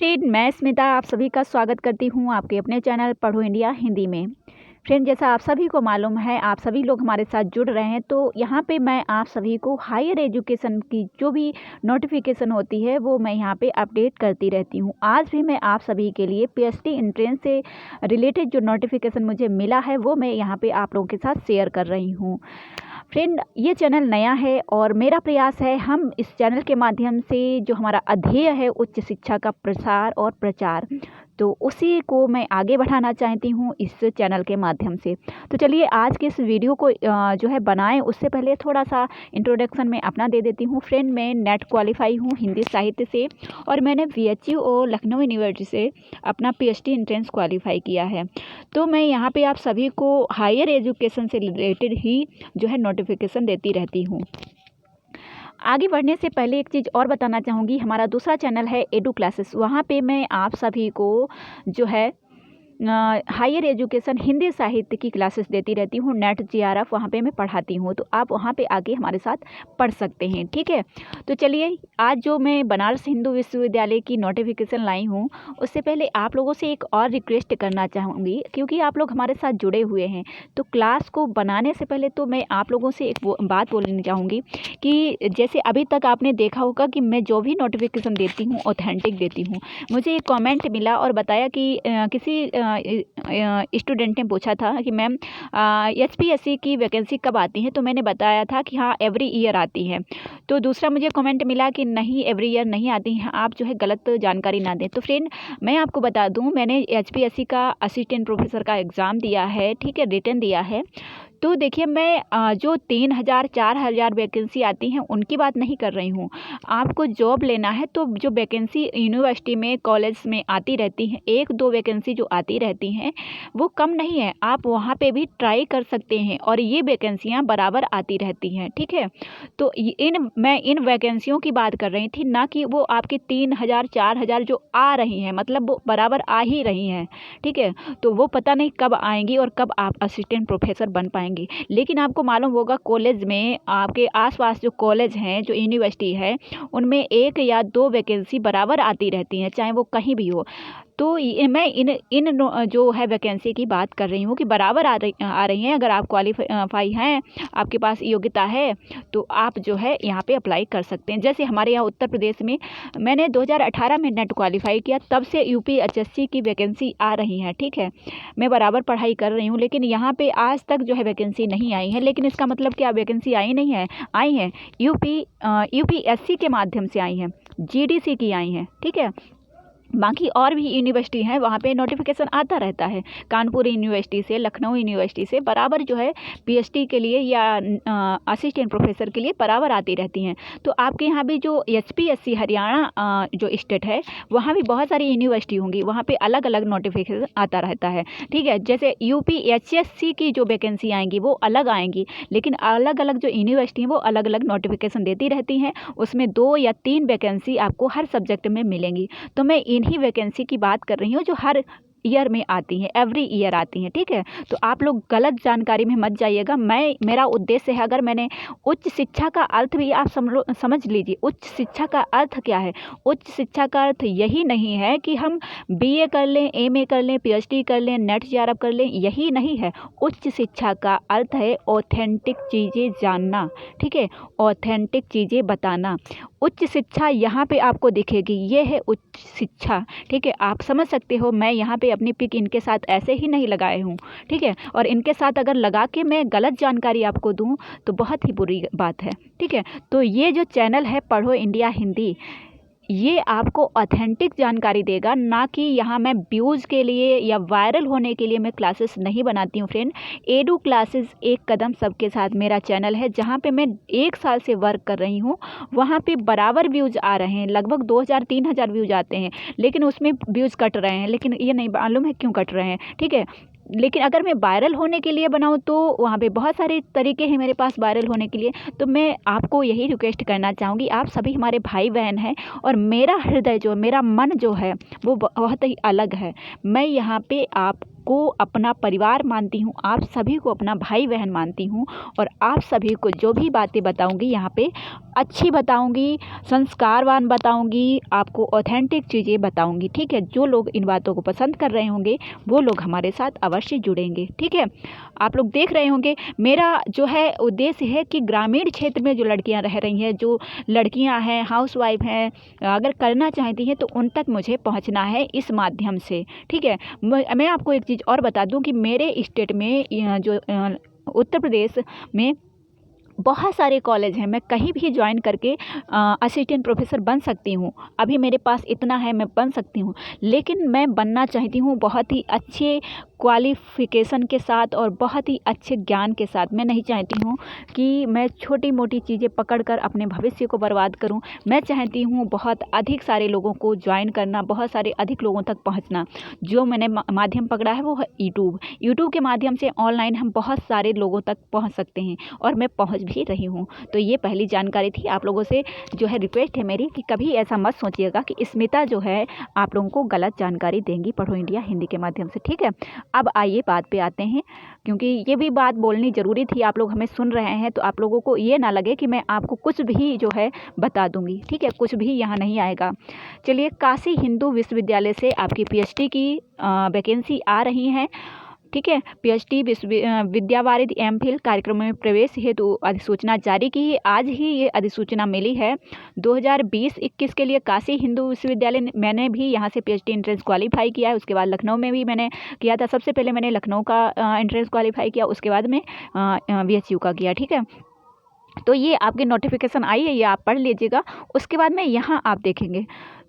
Friend, मैं स्मिता आप सभी का स्वागत करती हूँ आपके अपने चैनल पढ़ो इंडिया हिंदी में। फ्रेंड, जैसा आप सभी को मालूम है, आप सभी लोग हमारे साथ जुड़ रहे हैं, तो यहाँ पे मैं आप सभी को हायर एजुकेशन की जो भी नोटिफिकेशन होती है वो मैं यहाँ पे अपडेट करती रहती हूँ। आज भी मैं आप सभी के लिए पीएचडी एंट्रेंस से रिलेटेड जो नोटिफिकेशन मुझे मिला है वो मैं यहाँ पे आप लोगों के साथ शेयर कर रही हूँ। फ्रेंड, ये चैनल नया है और मेरा प्रयास है हम इस चैनल के माध्यम से जो हमारा अध्येय है उच्च शिक्षा का प्रसार और प्रचार, तो उसी को मैं आगे बढ़ाना चाहती हूँ इस चैनल के माध्यम से। तो चलिए आज के इस वीडियो को जो है बनाएं उससे पहले थोड़ा सा इंट्रोडक्शन में अपना दे देती हूँ। फ्रेंड, मैं नेट क्वालिफाई हूँ हिंदी साहित्य से और मैंने VHU और लखनऊ यूनिवर्सिटी से अपना PhD एंट्रेंस क्वालिफाई किया है। तो मैं यहाँ पे आप सभी को हायर एजुकेशन से रिलेटेड ही जो है नोटिफिकेशन देती रहती हूँ। आगे बढ़ने से पहले एक चीज़ और बताना चाहूँगी, हमारा दूसरा चैनल है एडू क्लासेस। वहाँ पे मैं आप सभी को जो है हायर एजुकेशन हिंदी साहित्य की क्लासेस देती रहती हूँ। नेट GRF वहाँ पे मैं पढ़ाती हूँ, तो आप वहाँ पे आके हमारे साथ पढ़ सकते हैं, ठीक है। तो चलिए आज जो मैं बनारस हिंदू विश्वविद्यालय की नोटिफिकेशन लाई हूँ उससे पहले आप लोगों से एक और रिक्वेस्ट करना चाहूँगी, क्योंकि आप लोग हमारे साथ जुड़े हुए हैं। तो क्लास को बनाने से पहले तो मैं आप लोगों से एक बात बोलनी चाहूँगी कि जैसे अभी तक आपने देखा होगा कि मैं जो भी नोटिफिकेशन देती हूँ ऑथेंटिक देती हूँ। मुझे एक कमेंट मिला और बताया कि किसी स्टूडेंट ने पूछा था कि मैम HPSC की वैकेंसी कब आती है, तो मैंने बताया था कि हाँ एवरी ईयर आती है। तो दूसरा मुझे कमेंट मिला कि नहीं एवरी ईयर नहीं आती हैं, आप जो है गलत जानकारी ना दें। तो फ्रेंड, मैं आपको बता दूं, मैंने HPSC का असिस्टेंट प्रोफेसर का एग्ज़ाम दिया है, ठीक है, रिटन दिया है। तो देखिए मैं जो 3000 4000 वैकेंसी आती हैं उनकी बात नहीं कर रही हूँ। आपको जॉब लेना है तो जो वैकेंसी यूनिवर्सिटी में कॉलेज में आती रहती हैं, 1-2 वैकेंसी जो आती रहती हैं वो कम नहीं है, आप वहाँ पे भी ट्राई कर सकते हैं और ये वैकेंसियाँ बराबर आती रहती हैं, ठीक है। तो मैं इन वैकेंसियों की बात कर रही थी, ना कि वो आपकी 3000 4000 जो आ रही हैं, मतलब वो बराबर आ ही रही हैं, ठीक है। तो वो पता नहीं कब आएंगी और कब आप असिस्टेंट प्रोफेसर बन पाएंगे। लेकिन आपको मालूम होगा कॉलेज में आपके आसपास जो कॉलेज हैं, जो यूनिवर्सिटी है, उनमें 1 या 2 वैकेंसी बराबर आती रहती हैं, चाहे वो कहीं भी हो। तो मैं इन जो है वैकेंसी की बात कर रही हूँ कि बराबर आ रही हैं। अगर आप क्वालिफाई हैं, आपके पास योग्यता है, तो आप जो है यहाँ पे अप्लाई कर सकते हैं। जैसे हमारे यहाँ उत्तर प्रदेश में मैंने 2018 में नेट क्वालिफाई किया, तब से UPHSC की वैकेंसी आ रही हैं, ठीक है। मैं बराबर पढ़ाई कर रही हूँ, लेकिन यहाँ पे आज तक जो है वैकेंसी नहीं आई है। लेकिन इसका मतलब क्या वैकेंसी आई नहीं है? आई हैं। UPSC के माध्यम से आई हैं, GDC की आई हैं, ठीक है। बाकी और भी यूनिवर्सिटी हैं, वहाँ पे नोटिफिकेशन आता रहता है। कानपुर यूनिवर्सिटी से, लखनऊ यूनिवर्सिटी से बराबर जो है PhD के लिए या असिस्टेंट प्रोफेसर के लिए बराबर आती रहती हैं। तो आपके यहाँ भी जो HPSC हरियाणा जो स्टेट है, वहाँ भी बहुत सारी यूनिवर्सिटी होंगी, वहाँ पे अलग अलग नोटिफिकेशन आता रहता है, ठीक है। जैसे UPHSC की जो वैकेंसी आएंगी वो अलग आएंगी, लेकिन अलग अलग जो यूनिवर्सिटी हैं वो अलग अलग नोटिफिकेशन देती रहती हैं। उसमें 2 या 3 वैकेंसी आपको हर सब्जेक्ट में मिलेंगी। तो मैं इन्हीं वैकेंसी की बात कर रही हूँ जो हर ईयर में आती हैं, एवरी ईयर आती हैं, ठीक है। तो आप लोग गलत जानकारी में मत जाइएगा। मेरा उद्देश्य है, अगर मैंने उच्च शिक्षा का अर्थ भी आप समझ लीजिए, उच्च शिक्षा का अर्थ क्या है? उच्च शिक्षा का अर्थ यही नहीं है कि हम BA कर लें, MA कर लें, PhD कर लें, नेट GRF कर लें, यही नहीं है। उच्च शिक्षा का अर्थ है ऑथेंटिक चीज़ें जानना, ठीक है, ऑथेंटिक चीज़ें बताना। उच्च शिक्षा यहाँ पे आपको दिखेगी, ये है उच्च शिक्षा, ठीक है। आप समझ सकते हो, मैं यहाँ पे अपनी पिक इनके साथ ऐसे ही नहीं लगाए हूँ, ठीक है। और इनके साथ अगर लगा के मैं गलत जानकारी आपको दूँ तो बहुत ही बुरी बात है, ठीक है। तो ये जो चैनल है पढ़ो इंडिया हिंदी, ये आपको ऑथेंटिक जानकारी देगा, ना कि यहाँ मैं व्यूज़ के लिए या वायरल होने के लिए मैं क्लासेस नहीं बनाती हूँ। फ्रेंड, एडू क्लासेस एक कदम सबके साथ मेरा चैनल है, जहाँ पे मैं 1 साल से वर्क कर रही हूँ। वहाँ पे बराबर व्यूज़ आ रहे हैं, लगभग 2000-3000 व्यूज़ आते हैं, लेकिन उसमें व्यूज़ कट रहे हैं, लेकिन ये नहीं मालूम है क्यों कट रहे हैं, ठीक है। लेकिन अगर मैं वायरल होने के लिए बनाऊँ तो वहाँ पे बहुत सारे तरीके हैं मेरे पास वायरल होने के लिए। तो मैं आपको यही रिक्वेस्ट करना चाहूँगी, आप सभी हमारे भाई बहन हैं और मेरा हृदय जो, मेरा मन जो है वो बहुत ही अलग है। मैं यहाँ पे आप को अपना परिवार मानती हूँ, आप सभी को अपना भाई बहन मानती हूँ और आप सभी को जो भी बातें बताऊँगी यहाँ पे अच्छी बताऊँगी, संस्कारवान बताऊँगी, आपको ऑथेंटिक चीज़ें बताऊँगी। ठीक है, जो लोग इन बातों को पसंद कर रहे होंगे वो लोग हमारे साथ अवश्य जुड़ेंगे। ठीक है, आप लोग देख रहे होंगे मेरा जो है उद्देश्य है कि ग्रामीण क्षेत्र में जो लड़कियां रह रही हैं, जो लड़कियां हैं, हाउसवाइफ हैं, अगर करना चाहती हैं तो उन तक मुझे पहुंचना है इस माध्यम से। ठीक है, मैं आपको एक चीज़ और बता दूं कि मेरे स्टेट में जो उत्तर प्रदेश में बहुत सारे कॉलेज हैं, मैं कहीं भी ज्वाइन करके असिस्टेंट प्रोफेसर बन सकती हूँ। अभी मेरे पास इतना है, मैं बन सकती हूँ, लेकिन मैं बनना चाहती हूँ बहुत ही अच्छे क्वालिफ़िकेशन के साथ और बहुत ही अच्छे ज्ञान के साथ। मैं नहीं चाहती हूँ कि मैं छोटी मोटी चीज़ें पकड़कर अपने भविष्य को बर्बाद करूँ। मैं चाहती हूँ बहुत अधिक सारे लोगों को ज्वाइन करना, बहुत सारे अधिक लोगों तक पहुँचना। जो मैंने माध्यम पकड़ा है वो है यूट्यूब के माध्यम से ऑनलाइन हम बहुत सारे लोगों तक पहुँच सकते हैं और मैं पहुँच भी रही हूँ। तो ये पहली जानकारी थी। आप लोगों से जो है रिक्वेस्ट है मेरी कि कभी ऐसा मत सोचिएगा कि स्मिता जो है आप लोगों को गलत जानकारी देंगी पढ़ो इंडिया हिंदी के माध्यम से। ठीक है, अब आइए बात पे आते हैं, क्योंकि ये भी बात बोलनी ज़रूरी थी। आप लोग हमें सुन रहे हैं तो आप लोगों को ये ना लगे कि मैं आपको कुछ भी जो है बता दूंगी। ठीक है, कुछ भी यहाँ नहीं आएगा। चलिए, काशी हिंदू विश्वविद्यालय से आपकी पीएचडी की वैकेंसी आ रही है। ठीक है, पीएचडी विद्यावारिधि एमफिल कार्यक्रम में प्रवेश हेतु अधिसूचना जारी की है। आज ही ये अधिसूचना मिली है 2020-21 के लिए। काशी हिंदू विश्वविद्यालय, मैंने भी यहाँ से पीएचडी एंट्रेंस क्वालिफाई किया है। उसके बाद लखनऊ में भी मैंने किया था। सबसे पहले मैंने लखनऊ का एंट्रेंस क्वालिफाई किया, उसके बाद में बीएचयू का किया। ठीक है, तो ये आपकी नोटिफिकेशन आई है, ये आप पढ़ लीजिएगा। उसके बाद में यहाँ आप देखेंगे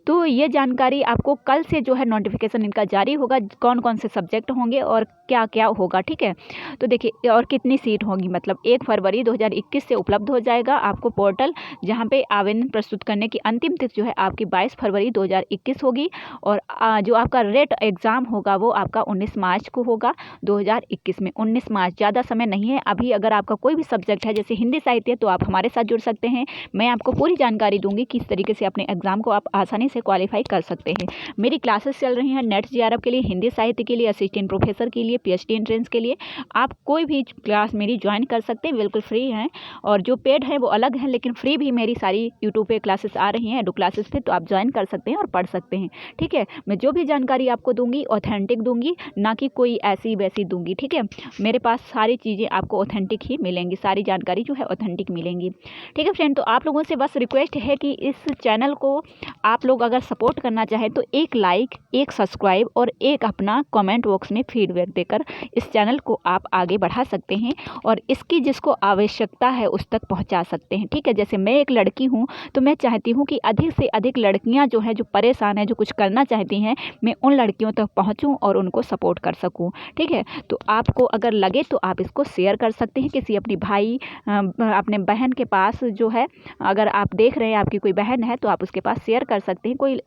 तो ये जानकारी आपको कल से जो है नोटिफिकेशन इनका जारी होगा, कौन कौन से सब्जेक्ट होंगे और क्या क्या होगा। ठीक है, तो देखिए, और कितनी सीट होगी, मतलब 1 फरवरी 2021 से उपलब्ध हो जाएगा आपको पोर्टल, जहां पे आवेदन प्रस्तुत करने की अंतिम तिथि जो है आपकी 22 फरवरी 2021 होगी। और जो आपका रेट एग्ज़ाम होगा वो आपका 19 मार्च को होगा 2021 में। 19 मार्च, ज़्यादा समय नहीं है अभी। अगर आपका कोई भी सब्जेक्ट है जैसे हिंदी साहित्य, तो आप हमारे साथ जुड़ सकते हैं। मैं आपको पूरी जानकारी दूंगी किस तरीके से अपने एग्ज़ाम को आप आसानी से क्वालिफाई कर सकते हैं। मेरी क्लासेस चल रही हैं नेट जेआरएफ के लिए, हिंदी साहित्य के लिए, असिस्टेंट प्रोफेसर के लिए, पीएचडी एंट्रेंस के लिए। आप कोई भी क्लास मेरी ज्वाइन कर सकते हैं, बिल्कुल फ्री हैं। और जो पेड है वो अलग है, लेकिन फ्री भी मेरी सारी यूट्यूब पे क्लासेस आ रही हैं, एडू क्लासेस पे, तो आप ज्वाइन कर सकते हैं और पढ़ सकते हैं। ठीक है, मैं जो भी जानकारी आपको दूंगी ऑथेंटिक दूंगी, ना कि कोई ऐसी वैसी दूंगी। ठीक है, मेरे पास सारी चीज़ें आपको ऑथेंटिक ही मिलेंगी, सारी जानकारी जो है ऑथेंटिक मिलेंगी। ठीक है फ्रेंड, तो आप लोगों से बस रिक्वेस्ट है कि इस चैनल को आप लोग अगर सपोर्ट करना चाहें तो एक लाइक, एक सब्सक्राइब और एक अपना कमेंट बॉक्स में फीडबैक देकर इस चैनल को आप आगे बढ़ा सकते हैं और इसकी जिसको आवश्यकता है उस तक पहुंचा सकते हैं। ठीक है, जैसे मैं एक लड़की हूं तो मैं चाहती हूं कि अधिक से अधिक लड़कियां जो है, जो परेशान हैं, जो कुछ करना चाहती हैं, मैं उन लड़कियों तक पहुंचूं और उनको सपोर्ट कर सकूं। ठीक है, तो आपको अगर लगे तो आप इसको शेयर कर सकते हैं किसी अपनी भाई, अपने बहन के पास जो है, अगर आप देख रहे हैं आपकी कोई बहन है तो आप उसके पास शेयर कर सकते हैं। कोई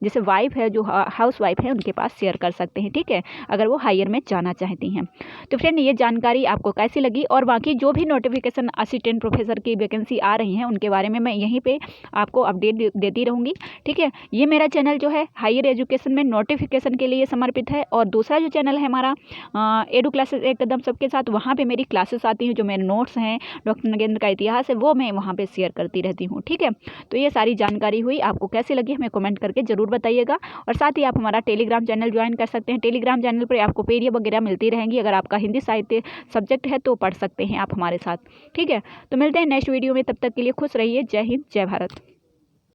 जैसे वाइफ है, जो हाउस वाइफ है, उनके पास शेयर कर सकते हैं। ठीक है, अगर वो हायर में जाना चाहती हैं। तो फ्रेंड, ये जानकारी आपको कैसी लगी और बाकी जो भी नोटिफिकेशन असिस्टेंट प्रोफेसर की वैकेंसी आ रही हैं उनके बारे में मैं यहीं पे आपको अपडेट देती रहूँगी। ठीक है, ये मेरा चैनल जो है हायर एजुकेशन में नोटिफिकेशन के लिए समर्पित है। और दूसरा जो चैनल है हमारा एडू क्लासेस एकदम सबके साथ, वहाँ पर मेरी क्लासेस आती हैं, जो मेरे नोट्स हैं, डॉक्टर नगेंद्र का इतिहास है, वो मैं वहाँ पर शेयर करती रहती हूँ। ठीक है, तो ये सारी जानकारी हुई, आपको कैसी लगी हमें कमेंट करके ज़रूर बताइएगा। और साथ ही आप हमारा टेलीग्राम चैनल ज्वाइन कर सकते हैं। टेलीग्राम चैनल पर आपको पीडीएफ वगैरह मिलती रहेंगी। अगर आपका हिंदी साहित्य सब्जेक्ट है तो पढ़ सकते हैं आप हमारे साथ। ठीक है, तो मिलते हैं नेक्स्ट वीडियो में, तब तक के लिए खुश रहिए। जय हिंद, जय भारत।